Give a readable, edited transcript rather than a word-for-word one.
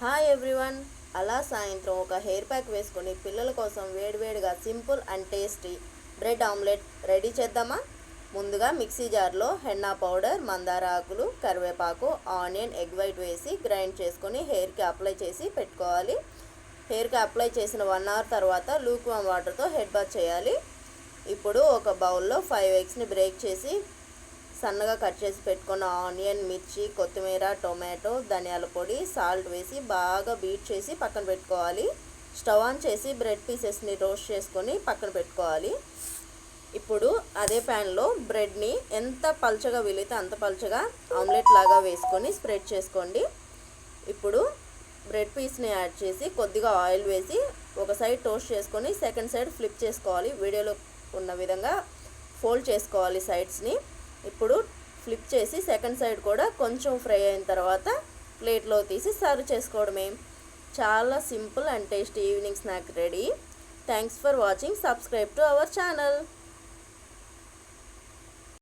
Hi everyone. అలా సాయంత్రం ఒక హెయిర్ ప్యాక్ వేసుకొని పిల్లల కోసం వేడివేడిగా simple and tasty bread omelette ready చేద్దామా? ముందుగా మిక్సీ జార్లో హెన్నా పౌడర్, మందార ఆకులు, కరివేపాకు, ఆనియన్, ఎగ్ వైట్ వేసి గ్రైండ్ చేసుకొని హెయిర్కి అప్లై చేసి పెట్టుకోవాలి. హెయిర్కి అప్లై చేసిన 1 అవర్ తర్వాత లూక్వామ్ వాటర్తో హెడ్ బాత్ చేయాలి. ఇప్పుడు ఒక బౌల్లో 5 ఎగ్స్ని బ్రేక్ చేసి సన్నగా కట్ చేసి పెట్టుకున్న ఆనియన్, మిర్చి, కొత్తిమీర, టొమాటో, ధనియాల పొడి, సాల్ట్ వేసి బాగా బీట్ చేసి పక్కన పెట్టుకోవాలి. స్టవ్ ఆన్ చేసి బ్రెడ్ పీసెస్ని రోస్ట్ చేసుకొని పక్కన పెట్టుకోవాలి. ఇప్పుడు అదే ప్యాన్లో బ్రెడ్ని ఎంత పల్చగా వీలైతే అంత పల్చగా ఆమ్లెట్ లాగా వేసుకొని స్ప్రెడ్ చేసుకోండి. ఇప్పుడు బ్రెడ్ పీస్ని యాడ్ చేసి కొద్దిగా ఆయిల్ వేసి ఒక సైడ్ టోస్ట్ చేసుకొని సెకండ్ సైడ్ ఫ్లిప్ చేసుకోవాలి. వీడియోలో ఉన్న విధంగా ఫోల్డ్ చేసుకోవాలి సైడ్స్ని. ఇప్పుడు ఫ్లిప్ చేసి సెకండ్ సైడ్ కూడా కొంచెం ఫ్రై అయిన తర్వాత ప్లేట్లో తీసి సర్వ్ చేసుకోవడమే. చాలా simple and tasty evening snack ready. Thanks for watching. Subscribe to our channel.